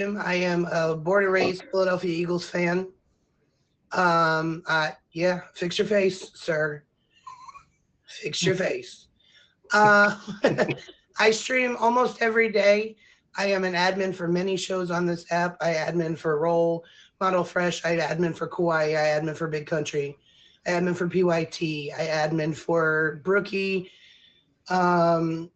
I am a born and raised Philadelphia Eagles fan. Yeah, fix your face, sir. Fix your face. Uh, I stream almost every day. I am an admin for many shows on this app. I admin for Roll, Model Fresh. I admin for Kauai. I admin for Big Country. I admin for PYT. I admin for Brookie. Um,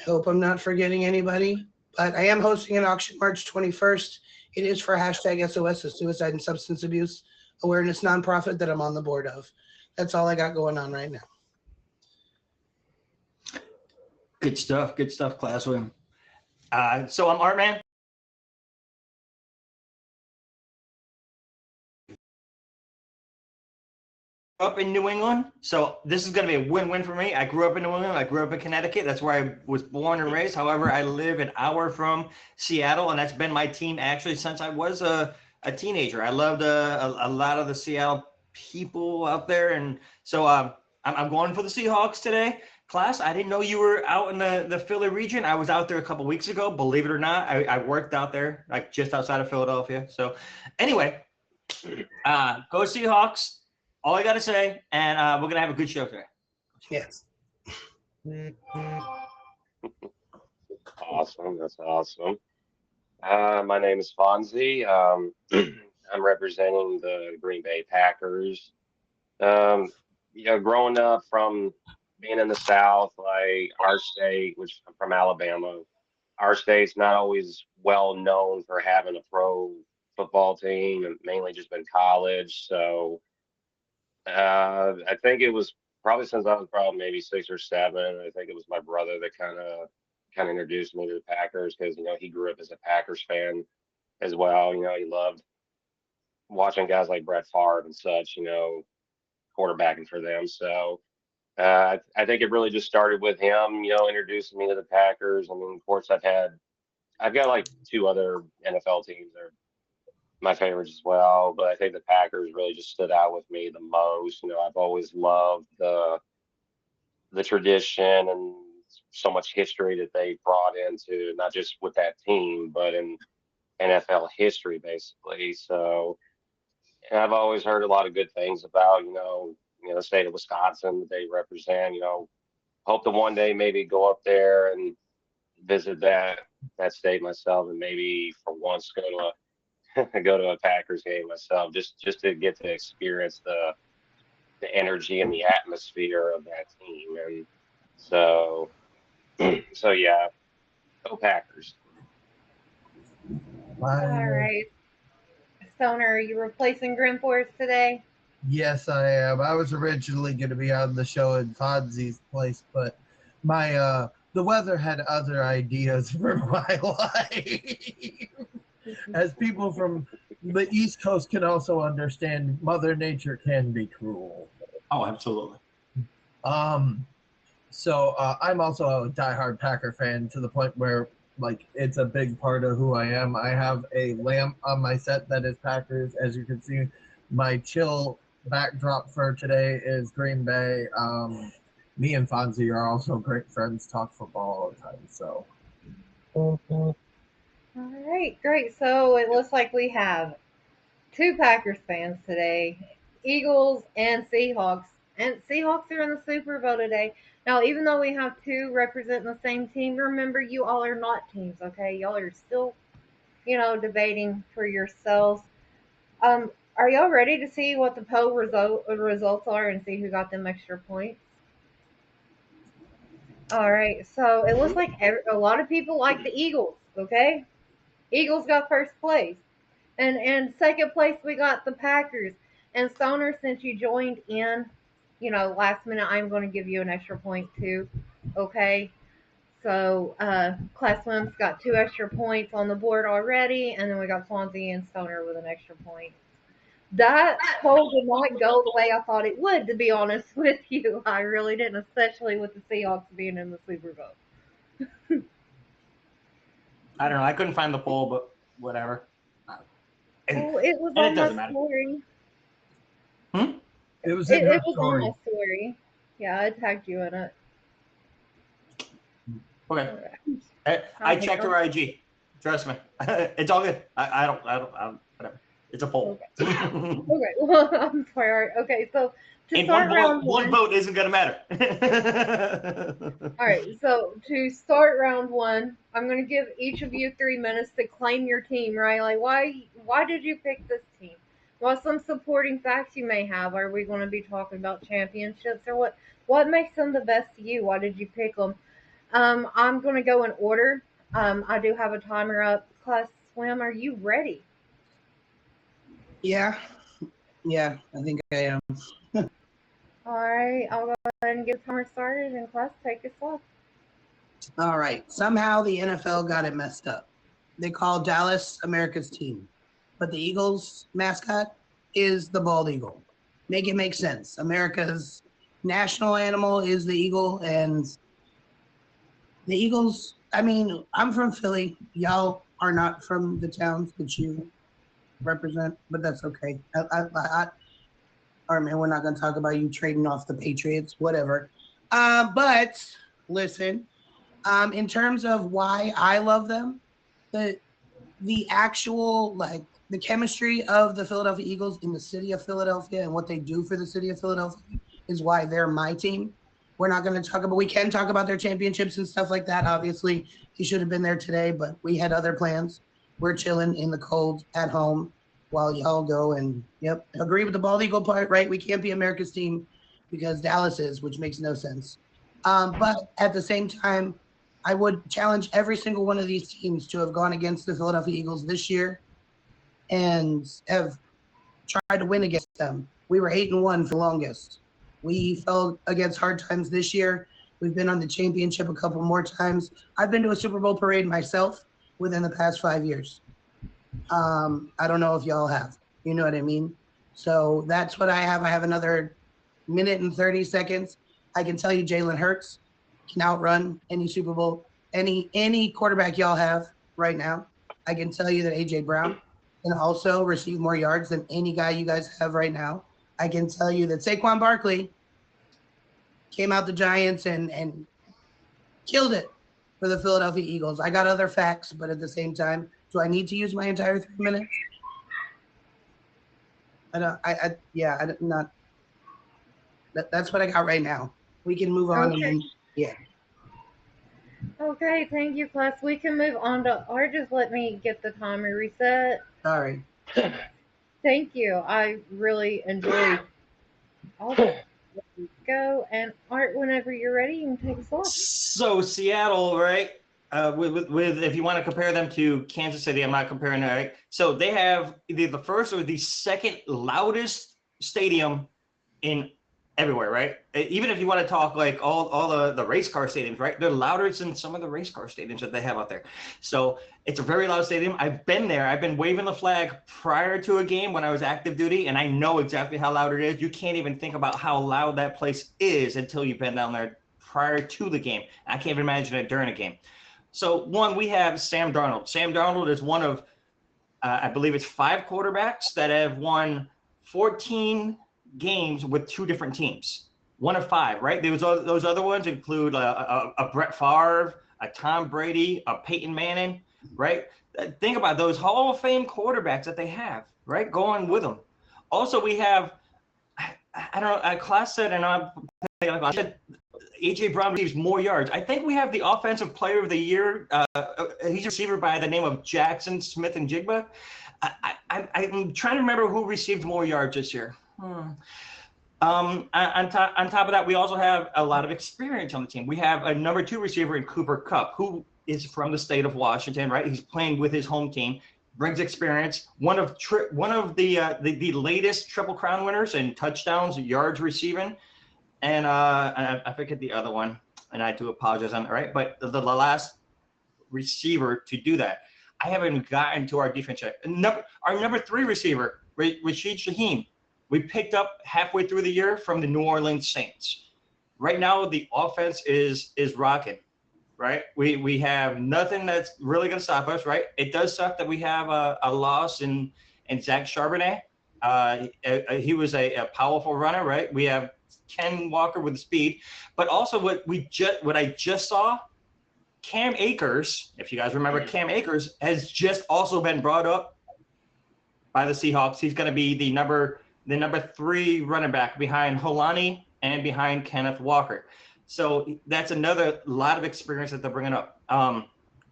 hope I'm not forgetting anybody. But I am hosting an auction March 21st. It is for hashtag SOS, the Suicide and Substance Abuse Awareness nonprofit that I'm on the board of. That's all I got going on right now. Good stuff, Class William. So I'm Artman. Up in New England, so this is going to be a win-win for me. I grew up in New England. I grew up in Connecticut. That's where I was born and raised. However, I live an hour from Seattle, and that's been my team actually since I was a teenager. I loved a lot of the Seattle people out there, and so I'm going for the Seahawks today. Class, I didn't know you were out in the Philly region. I was out there a couple weeks ago. Believe it or not, I worked out there, like just outside of Philadelphia. So anyway, go Seahawks. All I got to say, and we're going to have a good show today. Yes. Awesome. That's awesome. My name is Fonzie. I'm representing the Green Bay Packers. Growing up from being in the South, like our state, which I'm from Alabama, our state's not always well known for having a pro football team, and mainly just been college. So I think it was probably since I was probably maybe 6 or 7. I think it was my brother that kind of introduced me to the Packers because he grew up as a Packers fan as well. He loved watching guys like Brett Favre and such. Quarterbacking for them. So I think it really just started with him. Introducing me to the Packers. I mean, of course, I've got like 2 other NFL teams that are my favorites as well, but I think the Packers really just stood out with me the most. I've always loved the tradition and so much history that they brought into not just with that team, but in NFL history, basically. So, and I've always heard a lot of good things about the state of Wisconsin that they represent. Hope to one day maybe go up there and visit that state myself, and maybe for once go to a Packers game myself, just to get to experience the energy and the atmosphere of that team. And so so yeah, go Packers. All right. Stoner, are you replacing Grim Force today? Yes, I am. I was originally going to be on the show in Fonzie's place, but my the weather had other ideas for my life. As people from the East Coast can also understand, Mother Nature can be cruel. Oh, absolutely. So I'm also a diehard Packer fan to the point where like it's a big part of who I am. I have a lamp on my set that is Packers. As you can see, my chill backdrop for today is Green Bay. Me and Fonzie are also great friends, talk football all the time. So. All right, great. So it looks like we have 2 Packers fans today, Eagles and Seahawks. And Seahawks are in the Super Bowl today. Now, even though we have 2 representing the same team, remember you all are not teams, okay? Y'all are still, debating for yourselves. Are y'all ready to see what the poll results are and see who got them extra points? All right, so it looks like a lot of people like the Eagles, okay? Eagles got first place. And second place, we got the Packers. And Stoner, since you joined in, last minute, I'm going to give you an extra point too. Okay. So, Class Slim's got 2 extra points on the board already. And then we got Swansea and Stoner with an extra point. That poll did not go the way I thought it would, to be honest with you. I really didn't, especially with the Seahawks being in the Super Bowl. I don't know. I couldn't find the poll, but whatever. It was on my story. It was on my story. Yeah, I tagged you in it. Okay. I checked her IG. Trust me. It's all good. I don't, whatever. It's a poll. Okay, well, I'm sorry. All right. Okay, so to And one start round vote, one one, vote isn't gonna matter. all right, so to start round one, I'm going to give each of you 3 minutes to claim your team, right? Like, why did you pick this team? Well, some supporting facts you may have. Are we going to be talking about championships or what makes them the best to you? Why did you pick them? I'm going to go in order. I do have a timer up. Class Swim, are you ready? Yeah, yeah, I think I am. All right, I'll go ahead and get the timer started, and class, take us off. All right. Somehow the NFL got it messed up. They call Dallas America's team, but the Eagles mascot is the bald eagle. Make it make sense. America's national animal is the eagle, and the Eagles. I mean, I'm from Philly. Y'all are not from the towns that you represent, but that's okay. All right, man, we're not going to talk about you trading off the Patriots, whatever. But listen, in terms of why I love them, the actual like the chemistry of the Philadelphia Eagles in the city of Philadelphia and what they do for the city of Philadelphia is why they're my team. We're not going to talk about. We can talk about their championships and stuff like that. Obviously, he should have been there today, but we had other plans. We're chilling in the cold at home while y'all go and agree with the bald eagle part, right? We can't be America's team because Dallas is, which makes no sense. But at the same time, I would challenge every single one of these teams to have gone against the Philadelphia Eagles this year and have tried to win against them. We were 8-1 for the longest. We fell against hard times this year. We've been on the championship a couple more times. I've been to a Super Bowl parade myself within the past 5 years. I don't know if y'all have. You know what I mean? So that's what I have. I have another minute and 30 seconds. I can tell you Jalen Hurts can outrun any Super Bowl, any quarterback y'all have right now. I can tell you that A.J. Brown can also receive more yards than any guy you guys have right now. I can tell you that Saquon Barkley came out the Giants and killed it for the Philadelphia Eagles. I got other facts, but at the same time, do I need to use my entire 3 minutes? I don't. Not. That's what I got right now. We can move on. Okay. And then, Okay, thank you, class. We can move on to Art. Just let me get the timer reset. all right. Thank you. I really enjoyed all that. Go and Art, whenever you're ready, you can take us off. So Seattle, right? With if you want to compare them to Kansas City, I'm not comparing that. Right? So they have either the first or the second loudest stadium in everywhere, right? Even if you want to talk like all the race car stadiums, right? They're louder than some of the race car stadiums that they have out there. So it's a very loud stadium. I've been there. I've been waving the flag prior to a game when I was active duty, and I know exactly how loud it is. You can't even think about how loud that place is until you've been down there prior to the game. I can't even imagine it during a game. So one, we have Sam Darnold. Sam Darnold is one of, I believe it's 5 quarterbacks that have won 14 games with 2 different teams. 1 of 5, right? Those other ones include a Brett Favre, a Tom Brady, a Peyton Manning, right? Think about those Hall of Fame quarterbacks that they have, right? Going with them. Also, we have, I don't know, class said, and I said, A.J. Brown receives more yards. I think we have the offensive player of the year. He's a receiver by the name of Jackson Smith and Jigba. I'm trying to remember who received more yards this year. On top of that, we also have a lot of experience on the team. We have a number 2 receiver in Cooper Kupp, who is from the state of Washington, right? He's playing with his home team, brings experience. One of the latest Triple Crown winners in touchdowns, yards receiving, and I forget the other one, and I do apologize on that, right? But the last receiver to do that. I haven't gotten to our defense yet. Our number 3 receiver, Rashid Shaheem, we picked up halfway through the year from the New Orleans Saints. Right now, the offense is rocking, right? We have nothing that's really going to stop us, right? It does suck that we have a loss in Zach Charbonnet. He was a powerful runner, right? We have Ken Walker with the speed, but also what I just saw Cam Akers, if you guys remember, Cam Akers has just also been brought up by the Seahawks. He's going to be the number 3 running back behind Holani and behind Kenneth Walker. So that's another lot of experience that they're bringing up.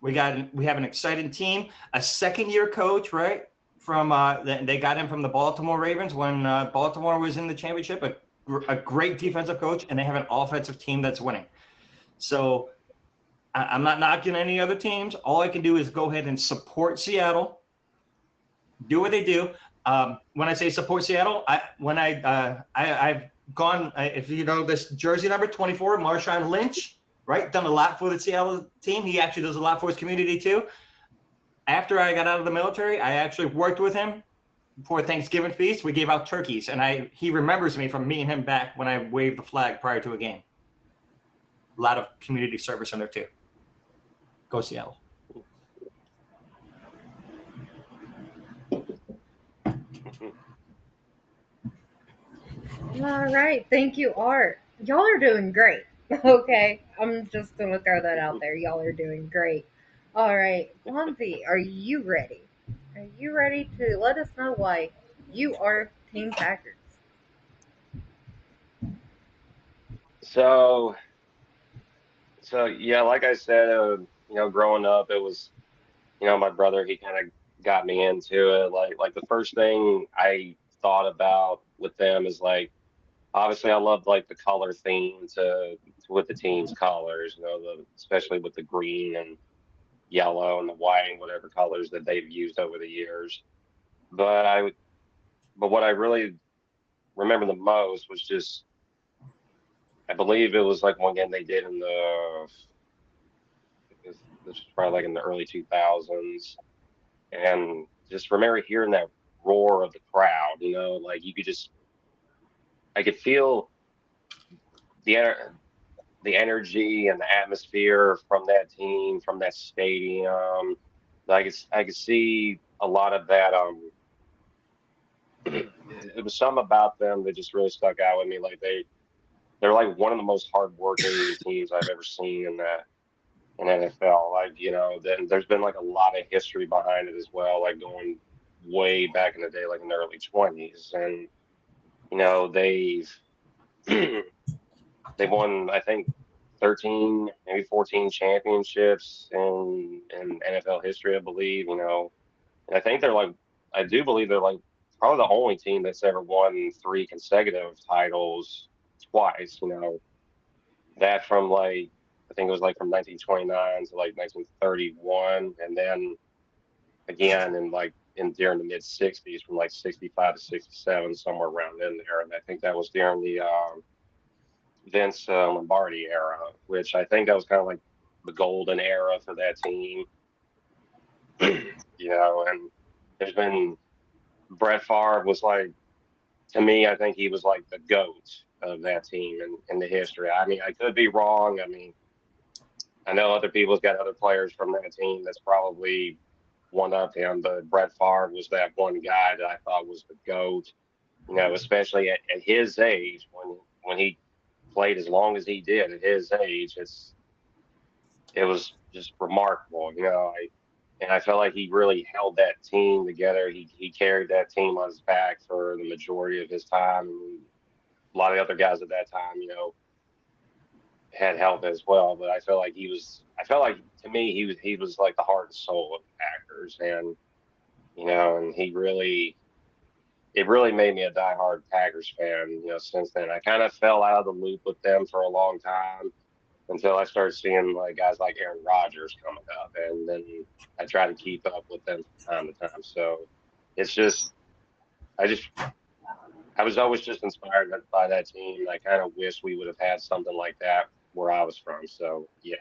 We have an exciting team, a second-year coach, right? From they got him from the Baltimore Ravens when Baltimore was in the championship. A great defensive coach, and they have an offensive team that's winning. So I'm not knocking any other teams. All I can do is go ahead and support Seattle. Do what they do. When I say support Seattle, I've gone. If you know this jersey number 24, Marshawn Lynch, right? Done a lot for the Seattle team. He actually does a lot for his community too. After I got out of the military, I actually worked with him for Thanksgiving feast. We gave out turkeys, and he remembers me from meeting him back when I waved the flag prior to a game. A lot of community service in there too. Go Seattle. All right. Thank you, Art. Y'all are doing great. Okay. I'm just going to throw that out there. Y'all are doing great. All right. Fonzie, are you ready? Are you ready to let us know why you are Team Packers? So yeah, like I said, growing up, it was, my brother, he kind of got me into it. Like the first thing I thought about with them is like, obviously I loved like the color theme with the team's colors, especially with the green and yellow and the white and whatever colors that they've used over the years. But what I really remember the most was just, I believe it was like one game they did this was probably like in the early 2000s, and just remember hearing that roar of the crowd. Like I could feel the energy and the atmosphere from that team, from that stadium. I could see a lot of that. It was something about them that just really stuck out with me. Like they're like one of the most hardworking teams I've ever seen in NFL. Then there's been like a lot of history behind it as well, like going way back in the day, like in the early 20s, and they've won, I think, 13, maybe 14 championships in NFL history, I believe. And I do believe they're like probably the only team that's ever won 3 consecutive titles twice. That from like, I think it was like from 1929 to like 1931, and then again during the mid 60s from like 65 to 67, somewhere around in there. And I think that was during the Vince Lombardi era, which I think that was kind of like the golden era for that team. And there's been Brett Favre was like, to me, I think he was like the GOAT of that team in the history. I mean, I could be wrong. I mean, I know other people's got other players from that team that's probably one up him, but Brett Favre was that one guy that I thought was the GOAT. Especially at his age, when he played as long as he did at his age, it was just remarkable. I felt like he really held that team together. He carried that team on his back for the majority of his time. A lot of the other guys at that time, had help as well. But I felt like to me he was like the heart and soul of the Packers, and and it really made me a diehard Packers fan. Since then I kind of fell out of the loop with them for a long time until I started seeing like guys like Aaron Rodgers coming up, and then I try to keep up with them from time to time. So it's just, I was always just inspired by that team. I kind of wish we would have had something like that where I was from. So yeah.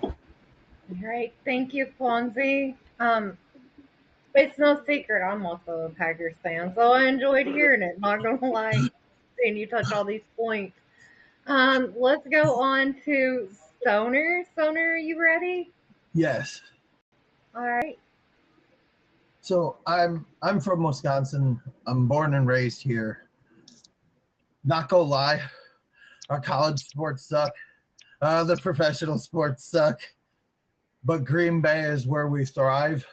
All right. Thank you, Fonzie. It's no secret I'm also a Packers fan, so I enjoyed hearing it. Not gonna lie, seeing you touch all these points. Let's go on to Stoner. Stoner, are you ready? Yes. All right. So I'm from Wisconsin. I'm born and raised here. Not gonna lie, Our college sports suck. The professional sports suck. But Green Bay is where we thrive.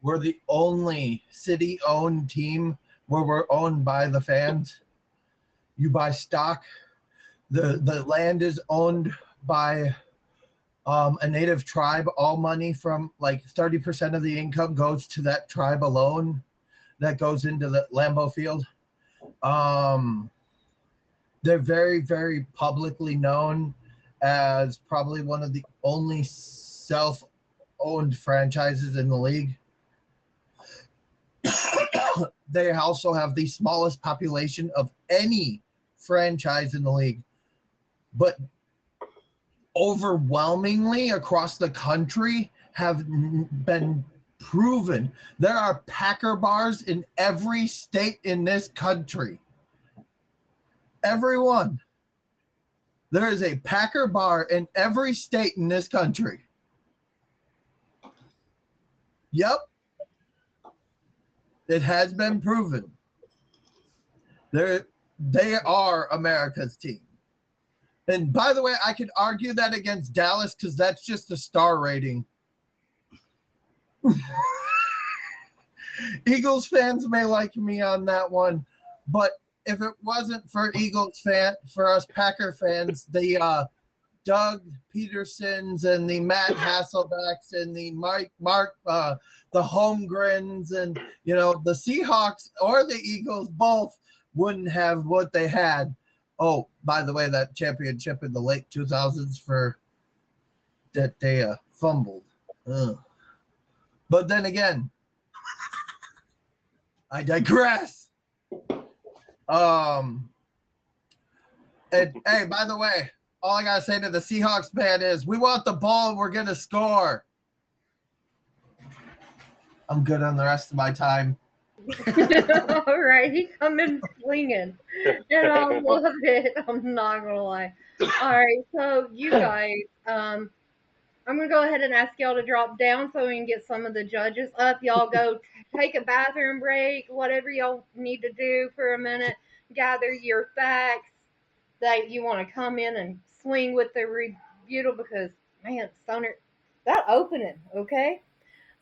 We're the only city-owned team where we're owned by the fans. You buy stock. The land is owned by a native tribe. All money from like 30% of the income goes to that tribe alone. That goes into the Lambeau Field. They're very, very publicly known as probably one of the only self-owned franchises in the league. They also have the smallest population of any franchise in the league. But overwhelmingly across the country have been proven. There are Packer bars in every state in this country. Everyone. There is a Packer bar in every state in this country. Yep. It has been proven. They are America's team. And by the way, I could argue that against Dallas because that's just the star rating. Eagles fans may like me on that one, but if it wasn't for for us Packer fans, the Doug Petersons and the Matt Hasselbecks and the the Holmgrens and the Seahawks or the Eagles both wouldn't have what they had. Oh, by the way, that championship in the late 2000s that they fumbled. Ugh. But then again, I digress. And hey, by the way, all I gotta say to the Seahawks fan is, we want the ball and we're gonna score. I'm good on the rest of my time. All right, he come in swinging, and I love it. I'm not gonna lie. All right, so you guys, I'm gonna go ahead and ask y'all to drop down so we can get some of the judges up. Y'all go take a bathroom break, whatever y'all need to do for a minute. Gather your facts that you want to come in and swing with the rebuttal because man, Stoner, that opening, okay?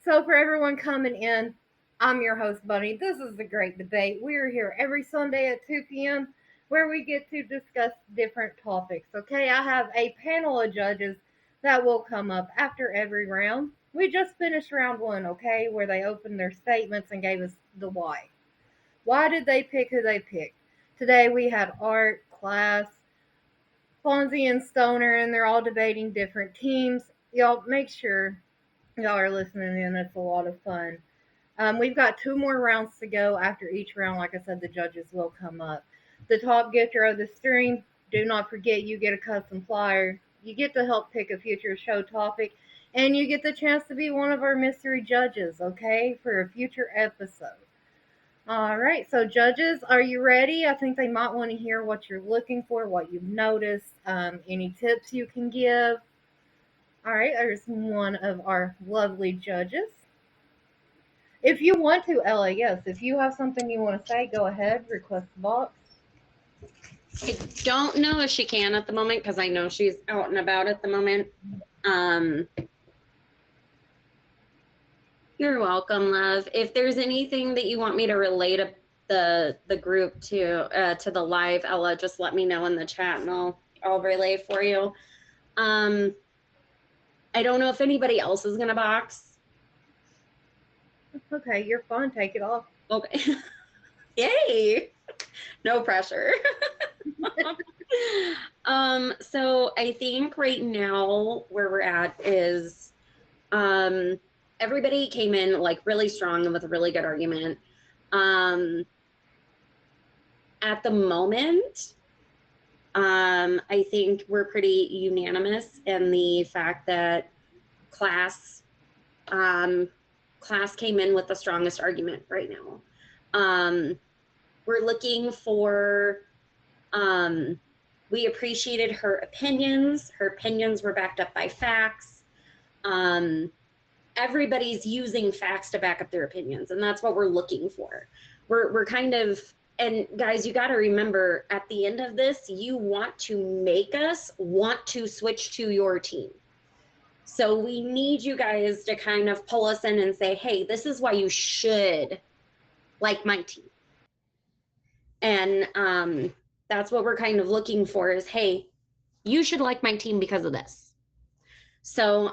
So for everyone coming in, I'm your host, Bunny. This is The Great Debate. We're here every Sunday at 2 p.m. where we get to discuss different topics. Okay, I have a panel of judges that will come up after every round. We just finished round one, okay, where they opened their statements and gave us the why. Why did they pick who they picked? Today we had Art, Class, Fonzie, and Stoner, and they're all debating different teams. Y'all make sure y'all are listening in. It's a lot of fun. We've got 2 more rounds to go. After each round, like I said, the judges will come up. The top gifter of the stream, do not forget you get a custom flyer. You get to help pick a future show topic, and you get the chance to be one of our mystery judges, okay, for a future episode. All right, so judges, are you ready? I think they might want to hear what you're looking for, what you've noticed, any tips you can give. All right, there's one of our lovely judges. If you want to, Ella, yes. If you have something you want to say, go ahead. Request the box. I don't know if she can at the moment because I know she's out and about at the moment. You're welcome, love. If there's anything that you want me to relay to the group to the live, Ella, just let me know in the chat and I'll relay for you. I don't know if anybody else is gonna box. Okay, you're fine. Take it off. Okay. Yay. No pressure. So I think right now where we're at is everybody came in like really strong and with a really good argument. At the moment, I think we're pretty unanimous in the fact that class came in with the strongest argument right now. We're looking for, we appreciated her opinions. Her opinions were backed up by facts. Everybody's using facts to back up their opinions, and that's what we're looking for. We're kind of and guys, you got to remember at the end of this, you want to make us want to switch to your team. So we need you guys to kind of pull us in and say, hey, this is why you should like my team. And that's what we're kind of looking for is, hey, you should like my team because of this. So,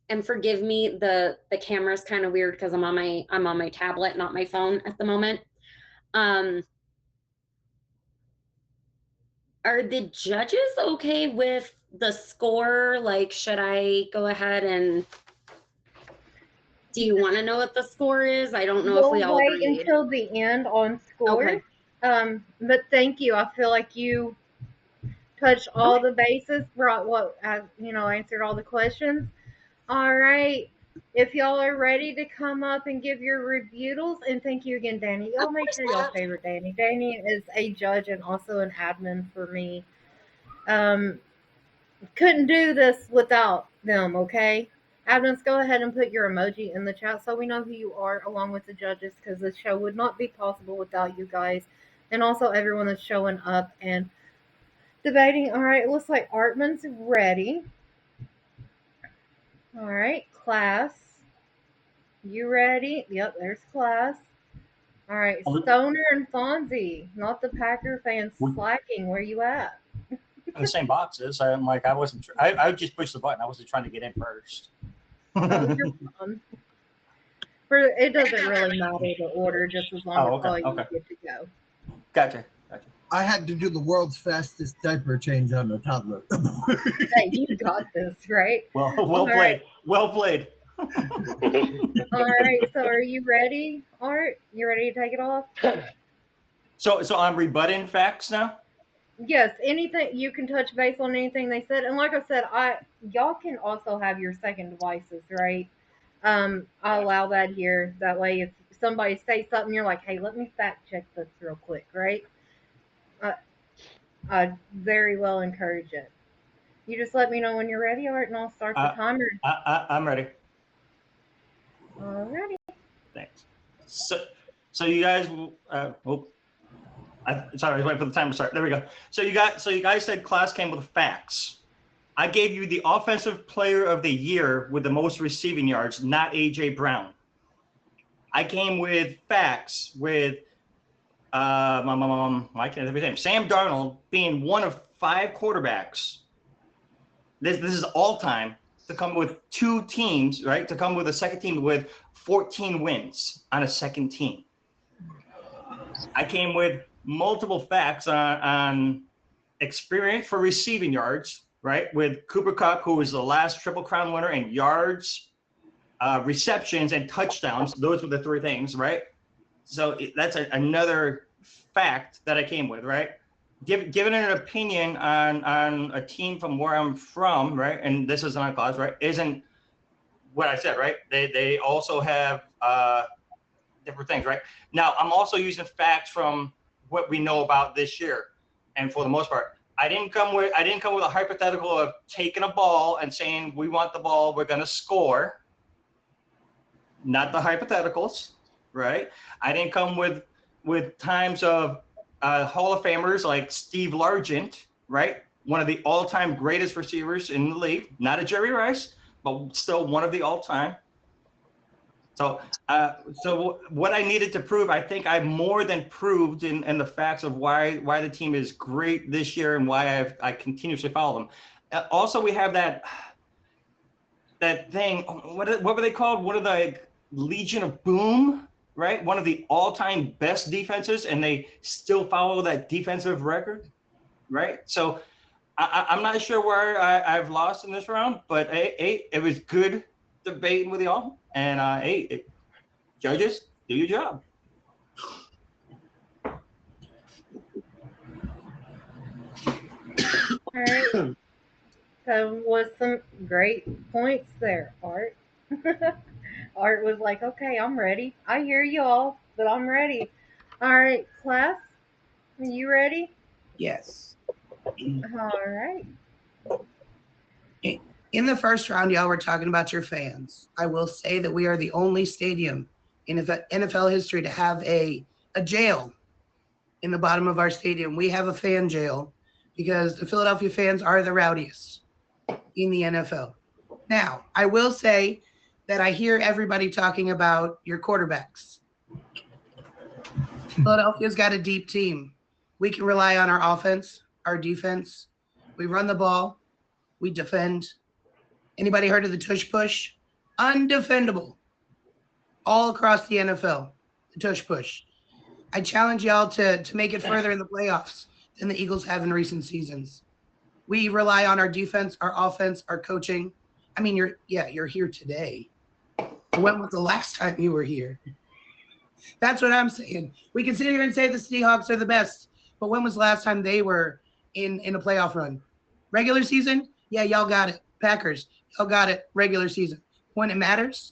and forgive me, the camera's kind of weird because I'm on my tablet, not my phone at the moment. Are the judges okay with the score? Like, should I go ahead and, do you want to know what the score is? I don't know if we all wait agreed. until the end on score. Okay. But thank you. I feel like you touched all the bases, brought what answered all the questions. All right. If y'all are ready to come up and give your rebutals, and thank you again, Danny. Y'all make sure y'all favorite Danny. Danny is a judge and also an admin for me. Couldn't do this without them, okay? Admins, go ahead and put your emoji in the chat so we know who you are along with the judges, because this show would not be possible without you guys. And also everyone that's showing up and debating. All right, it looks like Artman's ready. All right, class. You ready? Yep, there's class. All right, Stoner and Fonzie, not the Packer fans slacking. Where you at? The same boxes. I'm like, I wasn't. I just pushed the button. I wasn't trying to get in first. Oh, you're fine. It doesn't really matter the order, just as long as all you get to go. Gotcha. I had to do the world's fastest diaper change on a toddler. Hey, you got this, right? Well played. Right. Well played. All right, so are you ready, Art? You ready to take it off? So I'm rebutting facts now? Yes, anything you can touch base on anything they said. And like I said, y'all can also have your second devices, right? I allow that here. That way if somebody says something, you're like, hey, let me fact check this real quick, right? I very well encourage it. You just let me know when you're ready, Art, and I'll start the timer. I'm ready. Alrighty. Thanks. So you guys, sorry, I was waiting for the timer to start. There we go. So you guys said class came with facts. I gave you the offensive player of the year with the most receiving yards, not AJ Brown. I came with facts with I can't think of his name. Sam Darnold being one of 5 quarterbacks. This is all time to come with 2 teams, right? To come with a second team with 14 wins on a second team. I came with multiple facts on experience for receiving yards, right? With Cooper Kupp, who was the last Triple Crown winner in yards, receptions, and touchdowns. Those were the 3 things, right? So that's another fact that I came with, right? Giving an opinion on a team from where I'm from, right? And this is not a class, right? Isn't what I said, right? They also have different things, right? Now I'm also using facts from what we know about this year, and for the most part, I didn't come with a hypothetical of taking a ball and saying we want the ball, we're gonna score. Not the hypotheticals, right? I didn't come with times of Hall of Famers like Steve Largent, right? One of the all-time greatest receivers in the league. Not a Jerry Rice, but still one of the all-time. So what I needed to prove, I think I more than proved in the facts of why the team is great this year and why I continuously follow them. Also, we have that thing. What were they called? What are the Legion of Boom? Right, one of the all-time best defenses, and they still follow that defensive record, right? So I'm not sure where I've lost in this round, but hey, it was good debating with y'all, and judges, do your job. All right. So was some great points there, Art. Art was like, okay, I'm ready. I hear you all, but I'm ready. All right, class, are you ready? Yes. All right. In the first round, y'all were talking about your fans. I will say that we are the only stadium in NFL history to have a jail in the bottom of our stadium. We have a fan jail because the Philadelphia fans are the rowdiest in the NFL. Now, I will say that I hear everybody talking about your quarterbacks. Philadelphia's got a deep team. We can rely on our offense, our defense. We run the ball. We defend. Anybody heard of the tush push? Undefendable. All across the NFL, the tush push. I challenge y'all to make it further in the playoffs than the Eagles have in recent seasons. We rely on our defense, our offense, our coaching. I mean, you're here today. When was the last time you were here? That's what I'm saying. We can sit here and say the Seahawks are the best, but when was the last time they were in a playoff run? Regular season? Yeah, y'all got it. Packers, y'all got it. Regular season. When it matters,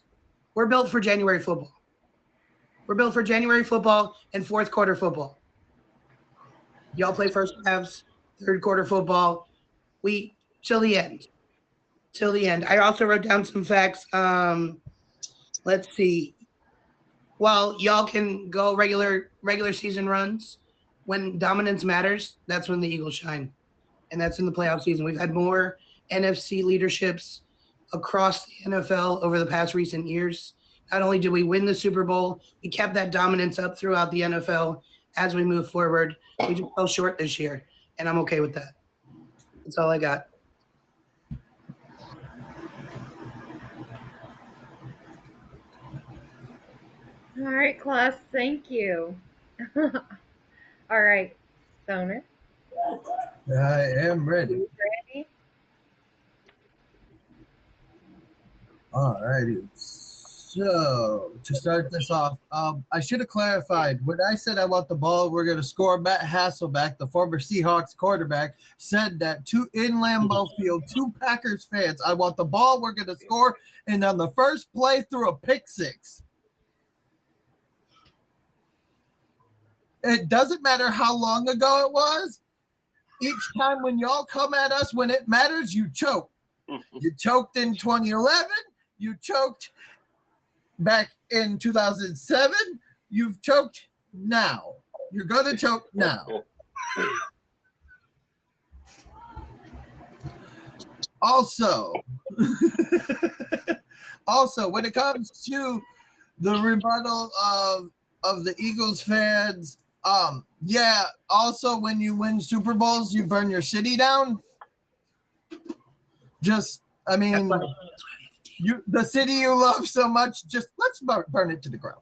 we're built for January football. We're built for January football and fourth quarter football. Y'all play first halves, third quarter football. We till the end. Till the end. I also wrote down some facts. Let's see. While y'all can go regular season runs, when dominance matters, that's when the Eagles shine. And that's in the playoff season. We've had more NFC leaderships across the NFL over the past recent years. Not only did we win the Super Bowl, we kept that dominance up throughout the NFL as we move forward. We just fell short this year, and I'm okay with that. That's all I got. All right, class. Thank you. All right, Stoner. I am ready. You ready? Alrighty. So to start this off, I should have clarified when I said I want the ball, we're going to score. Matt Hasselbeck, the former Seahawks quarterback, said that in Lambeau Field, 2 Packers fans, I want the ball, we're going to score, and on the first play threw a pick six. It doesn't matter how long ago it was. Each time when y'all come at us when it matters, you choke. You choked in 2011. You choked back in 2007. You've choked now. You're going to choke now. Also, when it comes to the rebuttal of the Eagles fans, also when you win Super Bowls, you burn your city down. The city you love so much, just let's burn it to the ground.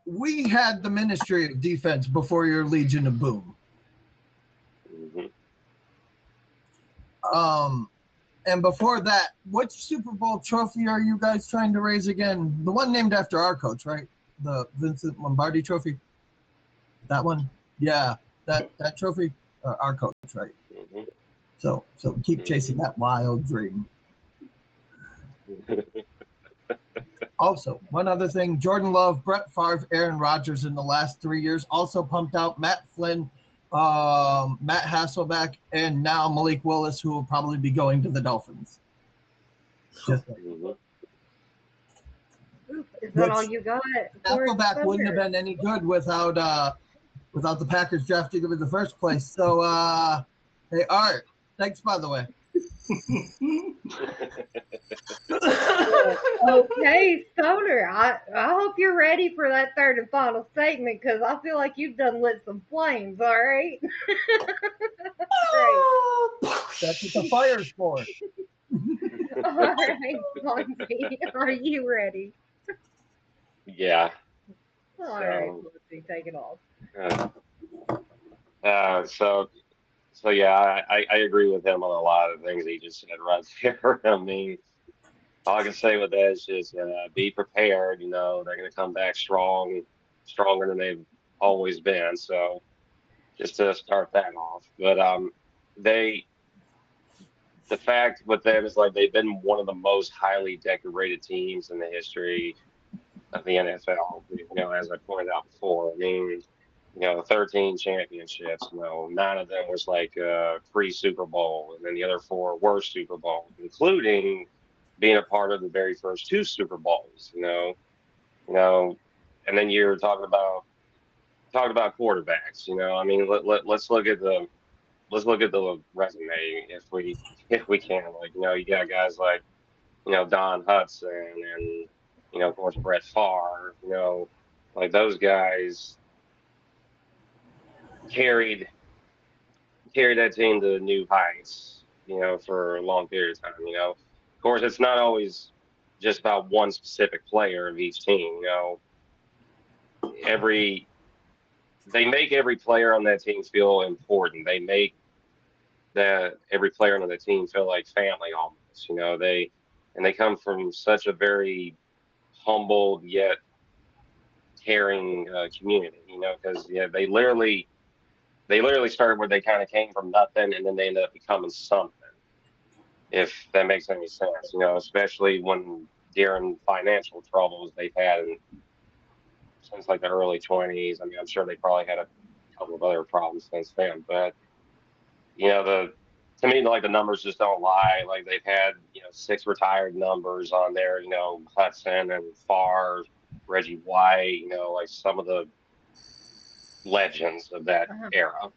We had the Ministry of Defense before your Legion of Boom. And before that, which Super Bowl trophy are you guys trying to raise again? The one named after our coach, right? The Vincent Lombardi trophy. That one? Yeah, that trophy. Our coach, right? So keep chasing that wild dream. Also, one other thing, Jordan Love, Brett Favre, Aaron Rodgers in the last 3 years also pumped out Matt Flynn, Matt Hasselbeck, and now Malik Willis, who will probably be going to the Dolphins. Is that all you got? Hasselbeck wouldn't have been any good without the Packers drafting him in the first place. So, hey, Art, thanks, by the way. Okay, Stoner, I hope you're ready for that third and final statement because I feel like you've done lit some flames, all right? That's what the fire's for. All right, Fonzie, are you ready? Yeah. All right, Fonzie, take it off. So yeah, I agree with him on a lot of things he just said right there. I mean, all I can say with that is just be prepared. You know, they're going to come back stronger than they've always been. So just to start that off, but the fact with them is like they've been one of the most highly decorated teams in the history of the NFL. You know, as I pointed out before, I mean, 13 championships. 9 of them was like pre-Super Bowl, and then the other 4 were Super Bowl, including being a part of the very first 2 Super Bowls. you know, and then you're talking about quarterbacks. You know, I mean, let's look at the resume if we can. Like, you know, you got guys like, you know, Don Hudson and, you know, of course, Brett Favre. You know, like those guys carried that team to new heights. You know, for a long period of time. You know, of course, it's not always just about one specific player of each team. You know, they make every player on that team feel important. They make that every player on the team feel like family almost. You know, they come from such a very humbled yet caring community. You know, because they literally started where they kind of came from nothing, and then they ended up becoming something. If that makes any sense, you know, especially when during financial troubles they've had since like the early 20s. I mean, I'm sure they probably had a couple of other problems since then, but you know, to me, like the numbers just don't lie. Like they've had, you know, 6 retired numbers on there, you know, Hudson and Favre, Reggie White, you know, like some of the legends of that era. All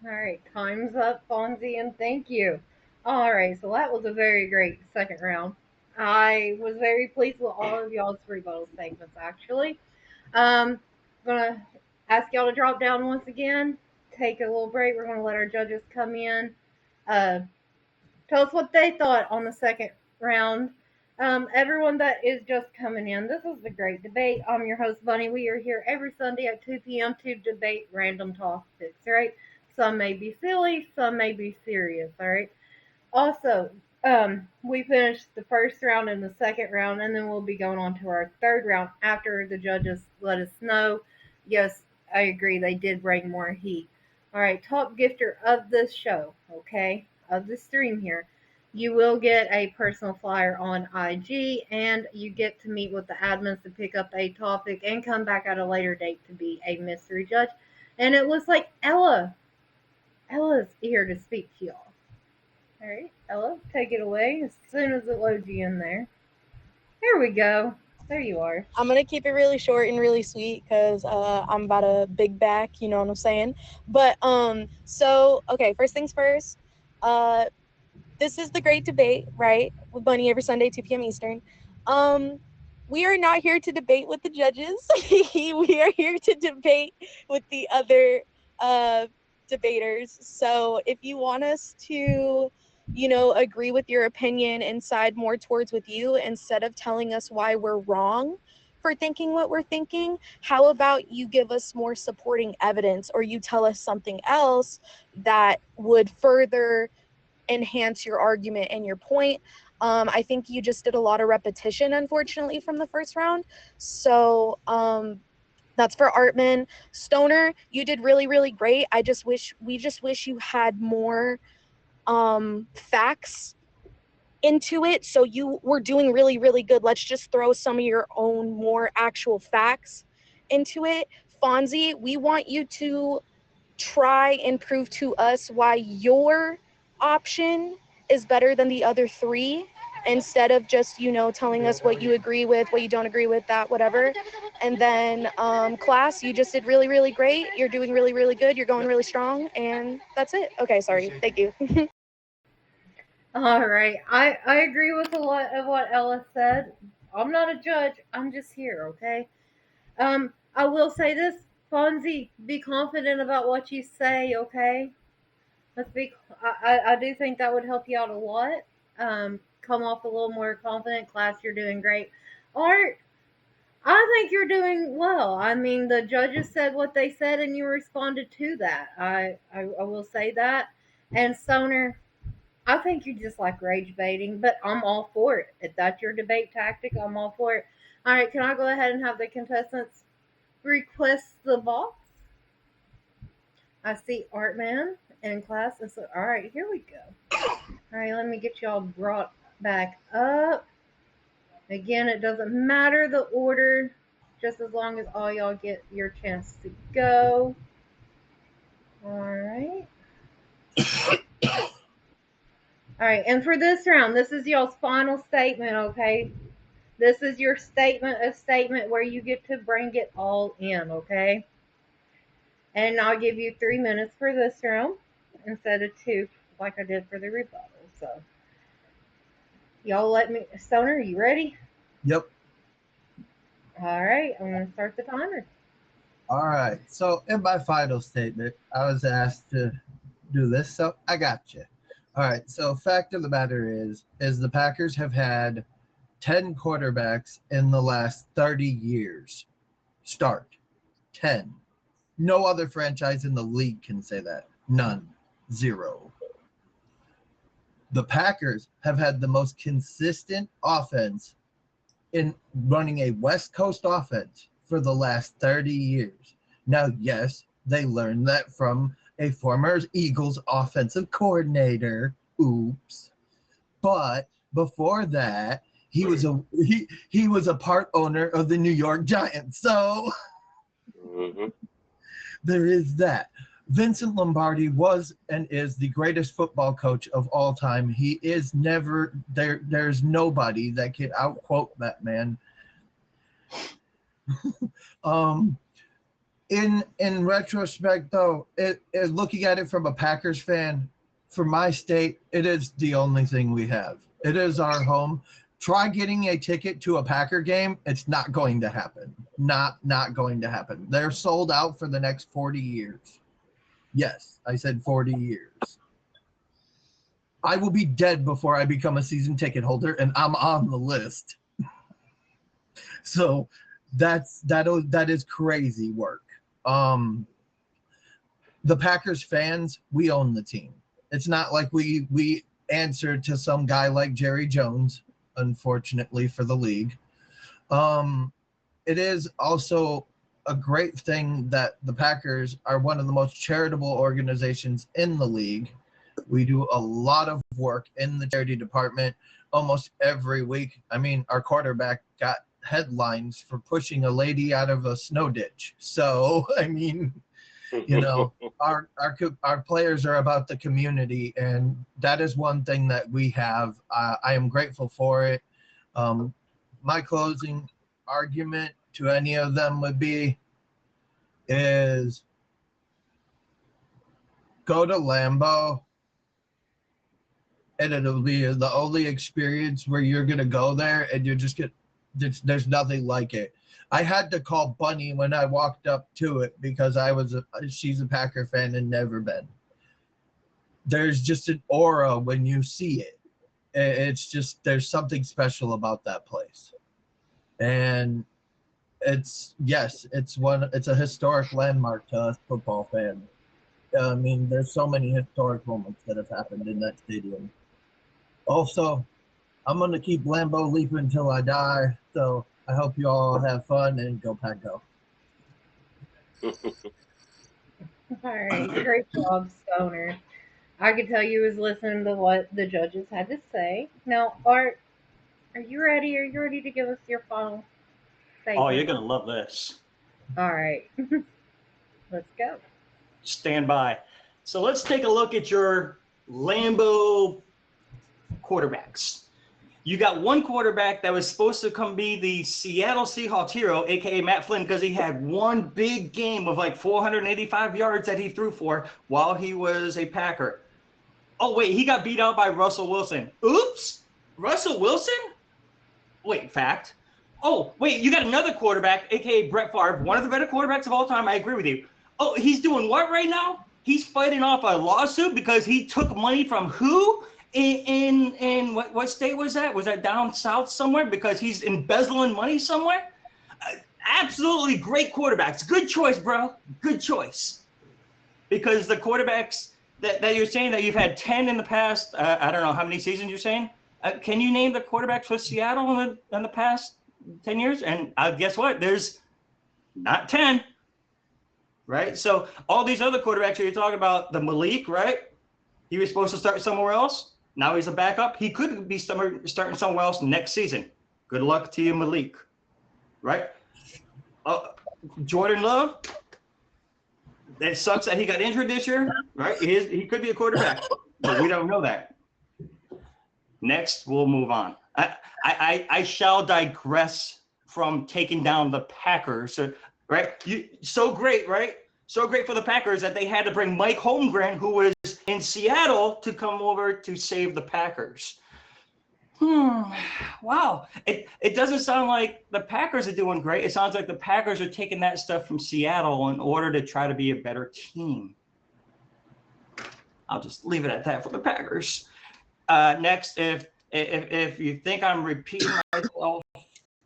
right, time's up, Fonzie, and thank you. All right, so that was a very great second round. I was very pleased with all of y'all's rebuttal statements, actually. Gonna ask y'all to drop down once again, take a little break. We're gonna let our judges come in, uh, tell us what they thought on the second round. Everyone that is just coming in, this is a great debate. I'm your host, Bunny. We are here every Sunday at 2 p.m. to debate random topics, all right? Some may be silly, some may be serious, all right? Also, we finished the first round and the second round, and then we'll be going on to our third round after the judges let us know. Yes, I agree, they did bring more heat. All right, top gifter of this show, okay, of the stream here. You will get a personal flyer on IG, and you get to meet with the admins to pick up a topic and come back at a later date to be a mystery judge. And it looks like Ella's here to speak to y'all. All right, Ella, take it away as soon as it loads you in there. Here we go. There you are. I'm going to keep it really short and really sweet because I'm about a big back, you know what I'm saying? But, so, okay, first things first. This is the great debate, right? With Bunny every Sunday, 2 p.m. Eastern. We are not here to debate with the judges. We are here to debate with the other debaters. So if you want us to, you know, agree with your opinion and side more towards with you instead of telling us why we're wrong for thinking what we're thinking, how about you give us more supporting evidence, or you tell us something else that would further enhance your argument and your point. I think you just did a lot of repetition, unfortunately, from the first round. So that's for Artman. Stoner, you did really, really great. We just wish you had more facts into it. So you were doing really, really good. Let's just throw some of your own more actual facts into it. Fonzie, we want you to try and prove to us why your option is better than the other 3, instead of just, you know, telling us what you agree with, what you don't agree with, that, whatever. And then Class, you just did really, really great. You're doing really, really good. You're going really strong. And that's it. Okay, sorry. Thank you. All right. I agree with a lot of what Ella said. I'm not a judge. I'm just here, okay? I will say this, Fonzie, be confident about what you say, okay? I do think that would help you out a lot. Come off a little more confident. Class, you're doing great. Art, I think you're doing well. I mean, the judges said what they said, and you responded to that. I will say that. And Stoner, I think you just like rage baiting, but I'm all for it. If that's your debate tactic, I'm all for it. All right, can I go ahead and have the contestants request the box? I see Artman in Class. And so, all right, here we go. All right, let me get y'all brought back up. Again, it doesn't matter the order, just as long as all y'all get your chance to go. All right. All right, and for this round, this is y'all's final statement, okay? This is your statement where you get to bring it all in, okay? And I'll give you 3 minutes for this round instead of 2, like I did for the rebuttal. So, y'all let me. Stoner, you ready? Yep. All right, I'm gonna start the timer. All right. So in my final statement, I was asked to do this, so I got you. All right. So fact of the matter is the Packers have had 10 quarterbacks in the last 30 years. Start 10. No other franchise in the league can say that. None. Zero. The Packers have had the most consistent offense in running a West Coast offense for the last 30 years. Now, yes, they learned that from a former Eagles offensive coordinator. Oops. But before that, he was a part owner of the New York Giants. So there is that. Vincent Lombardi was and is the greatest football coach of all time. He is never there. There's nobody that can outquote that man. In retrospect, though, looking at it from a Packers fan, for my state, it is the only thing we have. It is our home. Try getting a ticket to a Packer game. It's not going to happen. Not going to happen. They're sold out for the next 40 years. Yes, I said 40 years. I will be dead before I become a season ticket holder, and I'm on the list. So that is crazy work. The Packers fans, we own the team. It's not like we answer to some guy like Jerry Jones, unfortunately for the league. It is also a great thing that the Packers are one of the most charitable organizations in the league. We do a lot of work in the charity department almost every week. I mean, our quarterback got headlines for pushing a lady out of a snow ditch. So, I mean, you know, our players are about the community, and that is one thing that we have. I am grateful for it. My closing argument to any of them would be is go to Lambeau, and it'll be the only experience where you're going to go there and you're just going to, there's nothing like it. I had to call Bunny when I walked up to it because she's a Packer fan and never been. There's just an aura when you see it. It's just, there's something special about that place. And it's a historic landmark to us football fans. I mean, there's so many historic moments that have happened in that stadium. Also, I'm going to keep Lambeau leaping until I die. So I hope you all have fun and go Pack Go. All right, great job, Stoner. I could tell you was listening to what the judges had to say. Now, Art, are you ready? Are you ready to give us your final statement? Oh, you're going to love this. All right. Let's go. Stand by. So let's take a look at your Lambeau quarterbacks. You got one quarterback that was supposed to come be the Seattle Seahawks hero, a.k.a. Matt Flynn, because he had one big game of like 485 yards that he threw for while he was a Packer. Oh, wait, he got beat out by Russell Wilson. Oops. Russell Wilson? Wait, fact. Oh, wait, you got another quarterback, a.k.a. Brett Favre, one of the better quarterbacks of all time. I agree with you. Oh, he's doing what right now? He's fighting off a lawsuit because he took money from who? In what state was that? Was that down south somewhere? Because he's embezzling money somewhere? Absolutely great quarterbacks. Good choice, bro. Good choice. Because the quarterbacks that you're saying that you've had 10 in the past, I don't know how many seasons you're saying. Can you name the quarterbacks for Seattle in the past 10 years? And guess what? There's not 10. Right? So all these other quarterbacks you're talking about, the Malik, right? He was supposed to start somewhere else. Now he's a backup. He could be starting somewhere else next season. Good luck to you, Malik. Right? Jordan Love. It sucks that he got injured this year. Right? He could be a quarterback, but we don't know that. Next, we'll move on. I shall digress from taking down the Packers, right? So great, right? So great for the Packers that they had to bring Mike Holmgren, who was in Seattle, to come over to save the Packers. Wow. It doesn't sound like the Packers are doing great. It sounds like the Packers are taking that stuff from Seattle in order to try to be a better team. I'll just leave it at that for the Packers. Next, if you think I'm repeating myself,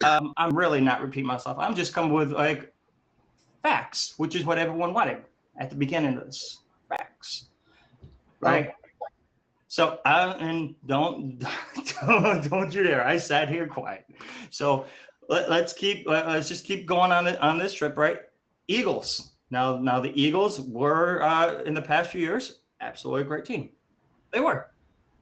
I'm really not repeating myself. I'm just coming with like facts, which is what everyone wanted at the beginning of this. Facts, right? So and don't you dare! I sat here quiet. So let's just keep going on this trip, right? Eagles. Now the Eagles were in the past few years absolutely a great team. They were.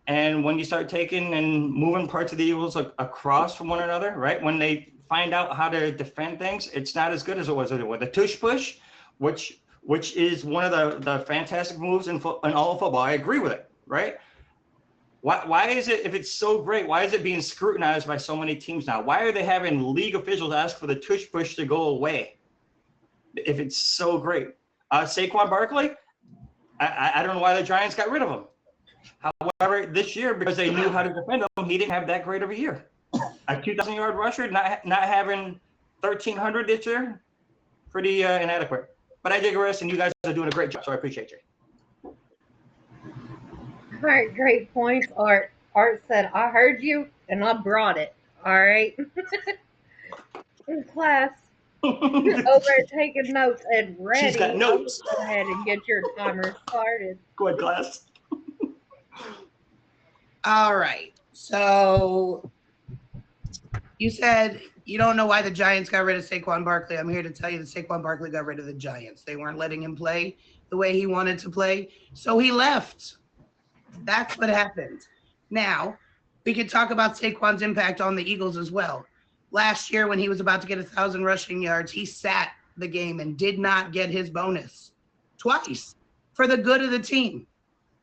And when you start taking and moving parts of the Eagles across from one another, right? When they find out how to defend things, it's not as good as it was with the tush push, which is one of the fantastic moves in all of football. I agree with it, right? Why is it, if it's so great, why is it being scrutinized by so many teams now? Why are they having league officials ask for the tush push to go away if it's so great? Saquon Barkley, I don't know why the Giants got rid of him. However, this year, because they knew how to defend him, he didn't have that great of a year. A 2,000-yard rusher, not having 1,300 this year, pretty inadequate. But I digress, and you guys are doing a great job, so I appreciate you. All right, great points, Art. Art said, I heard you and I brought it. All right. In class, over there taking notes and ready. She's got notes. Go ahead and get your timer started. Go ahead, class. All right. So you said you don't know why the Giants got rid of Saquon Barkley. I'm here to tell you that Saquon Barkley got rid of the Giants. They weren't letting him play the way he wanted to play, so he left. That's what happened. Now, we could talk about Saquon's impact on the Eagles as well. Last year, when he was about to get 1,000 rushing yards, he sat the game and did not get his bonus twice for the good of the team.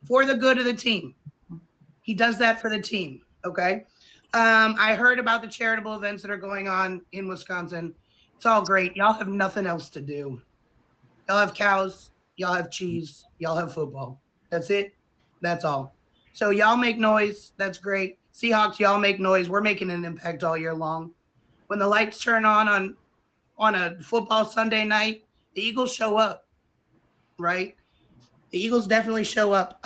For the good of the team. He does that for the team, okay? I heard about the charitable events that are going on in Wisconsin. It's all great. Y'all have nothing else to do. Y'all have cows. Y'all have cheese. Y'all have football. That's it. That's all. So y'all make noise. That's great. Seahawks, y'all make noise. We're making an impact all year long. When the lights turn on a football Sunday night, the Eagles show up, right? The Eagles definitely show up.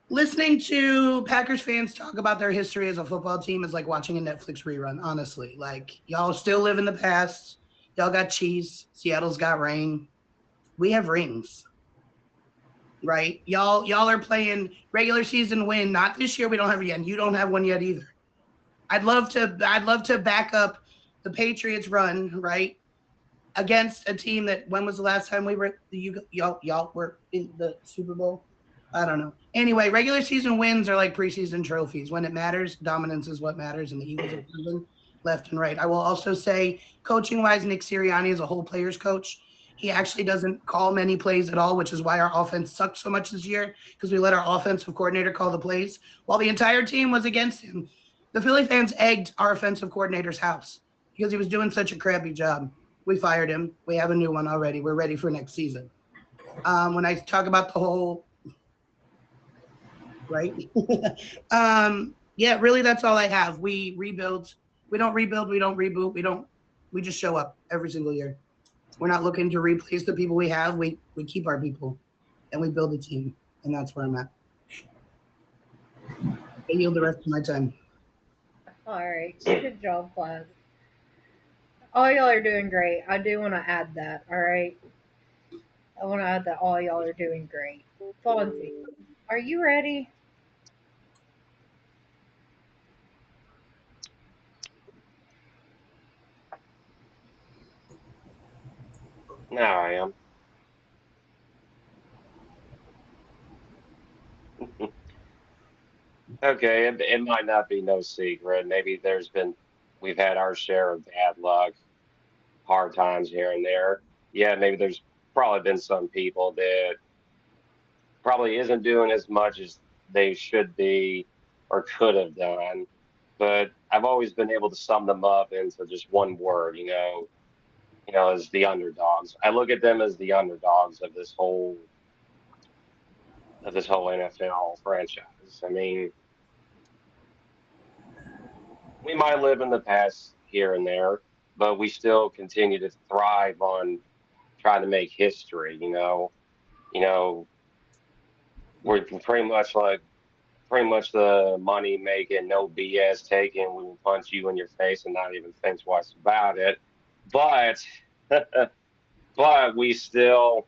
Listening to Packers fans talk about their history as a football team is like watching a Netflix rerun, honestly. Like, y'all still live in the past. Y'all got cheese. Seattle's got rain. We have rings. Right? Y'all are playing regular season win. Not this year. We don't have it yet. And you don't have one yet either. I'd love to back up the Patriots run, right? Against a team that, when was the last time we were, y'all were in the Super Bowl? I don't know. Anyway, regular season wins are like preseason trophies. When it matters, dominance is what matters, and the Eagles are losing left and right. I will also say, coaching-wise, Nick Sirianni is a whole players coach. He actually doesn't call many plays at all, which is why our offense sucked so much this year, because we let our offensive coordinator call the plays while the entire team was against him. The Philly fans egged our offensive coordinator's house because he was doing such a crappy job. We fired him. We have a new one already. We're ready for next season. When I talk about the whole, right? Yeah, really, that's all I have. We rebuild. We don't rebuild. We don't reboot. We just show up every single year. We're not looking to replace the people we have. We keep our people, and we build a team, and that's where I'm at. I yield the rest of my time. All right. Good job, class. All y'all are doing great. I do want to add that, all right? I want to add that all y'all are doing great. Fonzie, are you ready? Now I am. Okay, it might not be no secret. Maybe we've had our share of bad luck, hard times here and there. Yeah, maybe there's probably been some people that probably isn't doing as much as they should be. or could have done. But I've always been able to sum them up into just one word, as the underdogs. I look at them as the underdogs of this whole NFL franchise. I mean, we might live in the past here and there, but we still continue to thrive on trying to make history. You know, we're pretty much the money making, no BS taking. We will punch you in your face and not even think twice about it. But but we still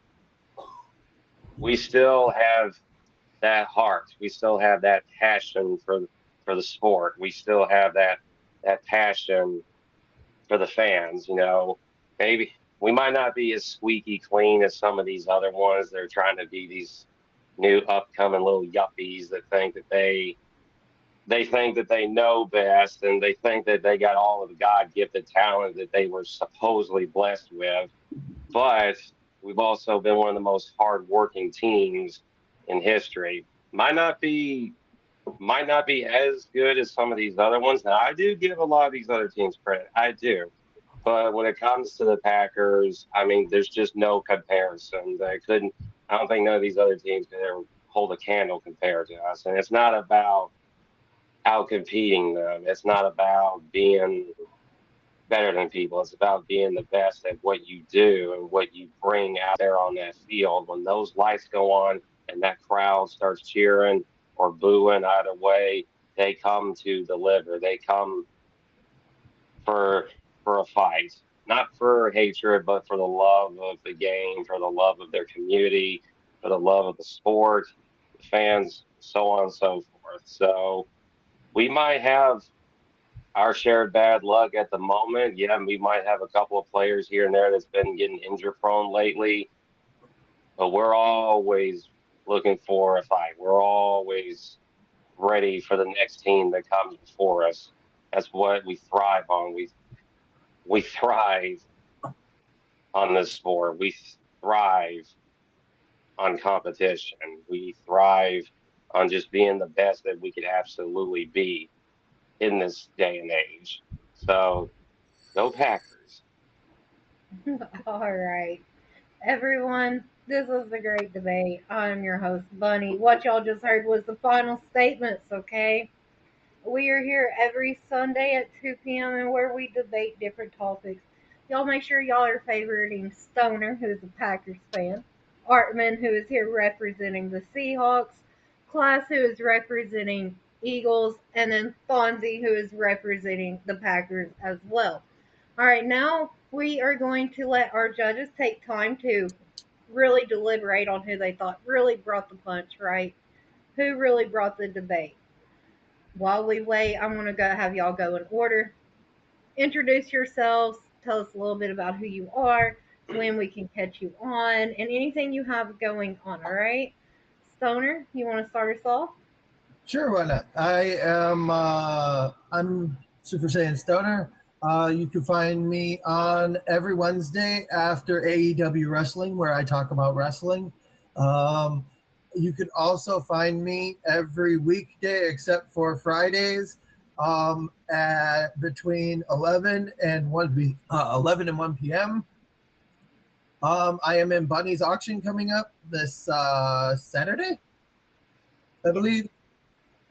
have that heart. We still have that passion for the sport. We still have that passion for the fans. Maybe we might not be as squeaky clean as some of these other ones. They're trying to be these new upcoming little yuppies that think that they think that they know best, and they think that they got all of the God gifted talent that they were supposedly blessed with. But we've also been one of the most hardworking teams in history. Might not be as good as some of these other ones. Now, I do give a lot of these other teams credit. I do. But when it comes to the Packers, I mean, there's just no comparison. I don't think none of these other teams could ever hold a candle compared to us. And it's not about out competing them. It's not about being better than people. It's about being the best at what you do and what you bring out there on that field. When those lights go on and that crowd starts cheering or booing, either way, they come to deliver. They come for a fight, not for hatred, but for the love of the game, for the love of their community, for the love of the sport, the fans, so on and so forth. So we might have our shared bad luck at the moment. Yeah, we might have a couple of players here and there that's been getting injury prone lately, but we're always looking for a fight. We're always ready for the next team that comes before us. That's what we thrive on. We thrive on this sport. We thrive on competition. We thrive on just being the best that we could absolutely be in this day and age. So, go Packers. All right. Everyone, this was a great debate. I'm your host, Bunny. What y'all just heard was the final statements, okay? We are here every Sunday at 2 p.m. and where we debate different topics. Y'all make sure y'all are favoriting Stoner, who is a Packers fan, Artman, who is here representing the Seahawks, Class, who is representing Eagles, and then Fonzie, who is representing the Packers as well. All right, now we are going to let our judges take time to really deliberate on who they thought really brought the punch, right? Who really brought the debate. While we wait, I'm going to go have y'all go in order. Introduce yourselves. Tell us a little bit about who you are, when we can catch you on, and anything you have going on. All right, Stoner, you want to start us off? Sure, why not? I'm Super Saiyan Stoner. You can find me on every Wednesday after AEW Wrestling, where I talk about wrestling. You can also find me every weekday except for Fridays at between 11 and 1 p.m. I am in Bunny's auction coming up this Saturday, I believe.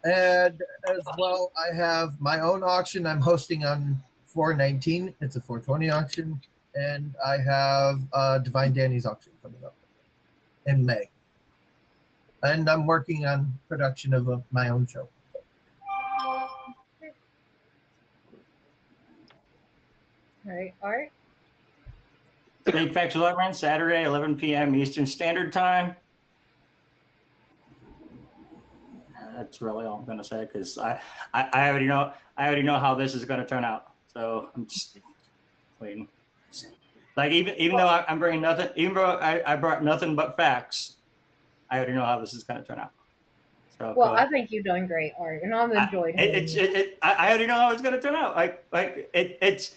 And as well, I have my own auction I'm hosting on 4/19. It's a 4/20 auction. And I have Divine Danny's auction coming up in May. And I'm working on production of my own show. All right, Art. Big Factual Run, Saturday, 11 p.m. Eastern Standard Time. That's really all I'm going to say, because I already know how this is going to turn out. So I'm just waiting. Like even though I'm bringing nothing, even though I brought nothing but facts, I already know how this is going to turn out. So well, I think you've done great, Art, and I've enjoyed it. I already know how it's going to turn out. It's.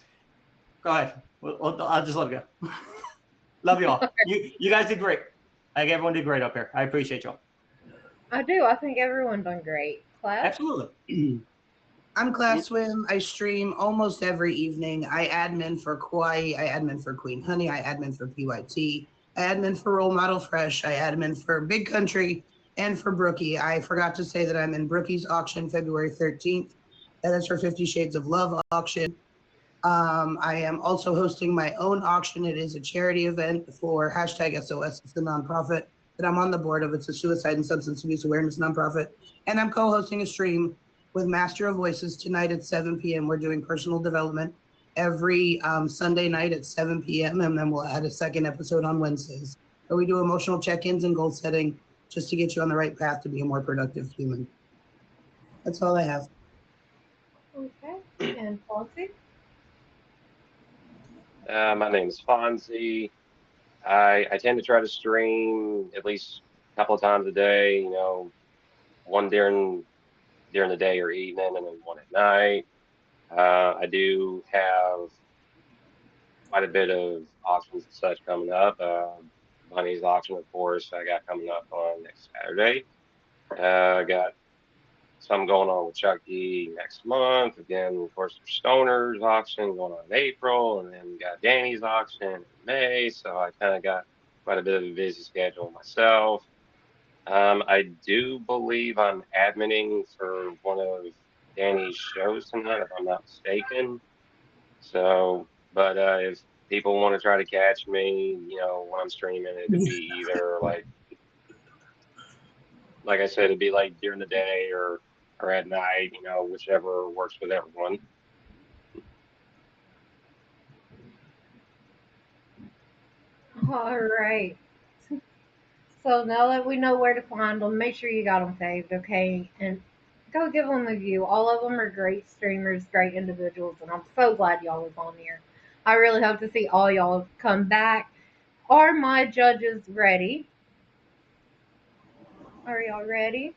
Go ahead. I'll just let it go. Love you all. You guys did great. Like everyone did great up here. I appreciate y'all. I do. I think everyone done great. Class? Absolutely. I'm Class Swim. I stream almost every evening. I admin for Kauai. I admin for Queen Honey. I admin for PYT. I admin for Role Model Fresh. I admin for Big Country and for Brookie. I forgot to say that I'm in Brookie's auction February 13th. That is for 50 Shades of Love auction. I am also hosting my own auction. It is a charity event for hashtag SOS. It's the nonprofit that I'm on the board of. It's a suicide and substance abuse awareness nonprofit. And I'm co-hosting a stream with Master of Voices tonight at 7 p.m. We're doing personal development every Sunday night at 7 p.m. And then we'll add a second episode on Wednesdays, where we do emotional check-ins and goal setting just to get you on the right path to be a more productive human. That's all I have. Okay. And Fonzie? My name is Fonzie. I tend to try to stream at least a couple of times a day, one during the day or evening and then one at night. I do have quite a bit of auctions and such coming up. Bunny's auction, of course, I got coming up on next Saturday. I got some going on with Chucky next month. Again, of course, there's Stoner's auction going on in April, and then we got Danny's auction in May. So I kind of got quite a bit of a busy schedule myself. I do believe I'm adminning for one of Danny's shows tonight, if I'm not mistaken. So, but if people want to try to catch me, when I'm streaming, it'd be either like I said, it'd be like during the day or at night, whichever works with everyone. All right. So now that we know where to find them, make sure you got them saved, okay? And go give them a view. All of them are great streamers, great individuals, and I'm so glad y'all was on here. I really hope to see all y'all come back. Are my judges ready? Are y'all ready?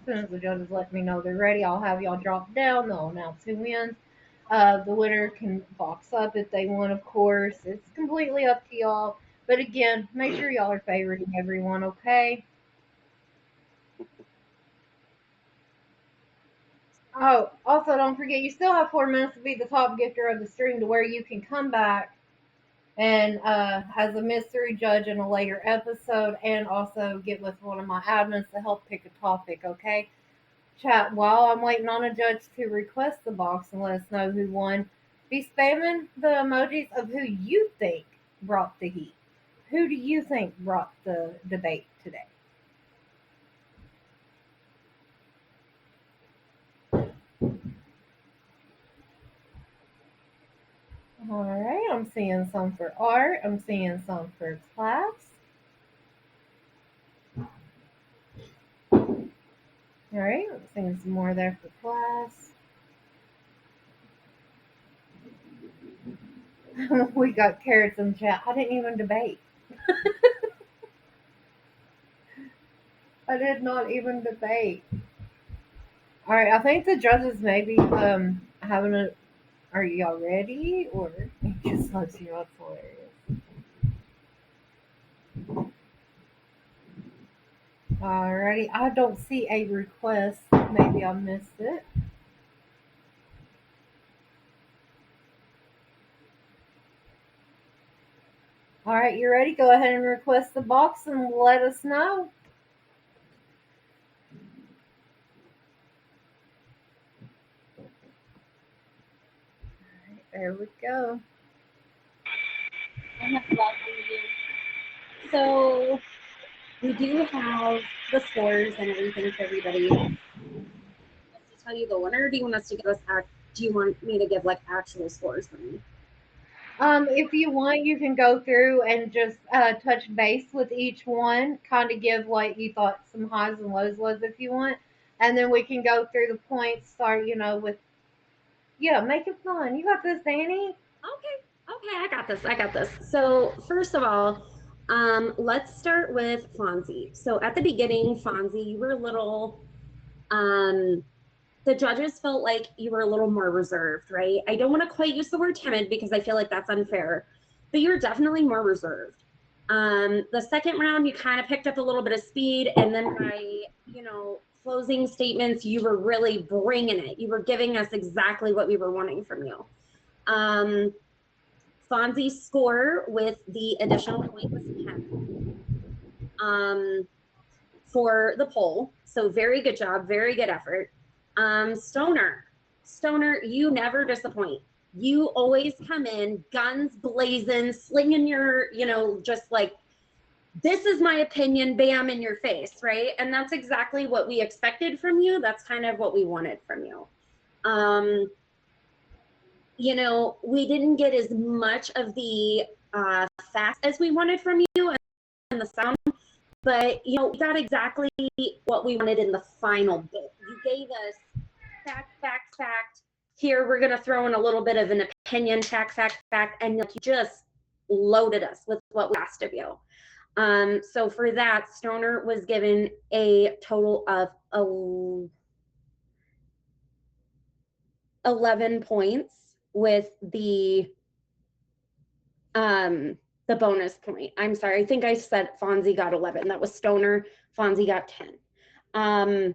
As soon as the judges let me know they're ready, I'll have y'all drop down. They'll announce who wins. The winner can box up if they want, of course. It's completely up to y'all. But again, make sure y'all are favoriting everyone, okay? Oh, also don't forget, you still have 4 minutes to be the top gifter of the stream to where you can come back and as a mystery judge in a later episode and also get with one of my admins to help pick a topic, okay? Chat, while I'm waiting on a judge to request the box and let us know who won, be spamming the emojis of who you think brought the heat. Who do you think brought the debate today? All right, I'm seeing some for art. I'm seeing some for class. All right, I'm seeing some more there for class. We got carrots in the chat. I didn't even debate. I did not even debate. All right, I think the judges maybe having a. Are y'all ready? Or it just looks you up hilarious. Alrighty, I don't see a request. Maybe I missed it. All right, you ready? Go ahead and request the box and let us know. All right, there we go. So we do have the scores and everything for everybody. Do you want us to tell you the winner? Or do you want us to give us? Do you want me to give like actual scores for me? If you want, you can go through and just touch base with each one, kind of give what you thought some highs and lows was if you want, and then we can go through the points. Start, with make it fun. You got this, Danny. Okay, I got this. So first of all, let's start with Fonzie. So at the beginning, Fonzie, you were a little, the judges felt like you were a little more reserved, right? I don't want to quite use the word timid because I feel like that's unfair, but you're definitely more reserved. The second round, you kind of picked up a little bit of speed, and then by, you know, closing statements, you were really bringing it. You were giving us exactly what we were wanting from you. Fonzie's score with the additional point was 10 for the poll. So very good job, very good effort. Stoner, you never disappoint. You always come in guns blazing, slinging your, you know, just like, this is my opinion, bam, in your face, right? And that's exactly what we expected from you. That's kind of what we wanted from you. You know, we didn't get as much of the facts as we wanted from you and the sound, but, you know, we got exactly what we wanted in the final bit. You gave us fact. Here, we're going to throw in a little bit of an opinion, fact, and you just loaded us with what we asked of you. So for that, Stoner was given a total of 11 points with the bonus point. I'm sorry, I think I said Fonzie got 11. That was Stoner. Fonzie got 10.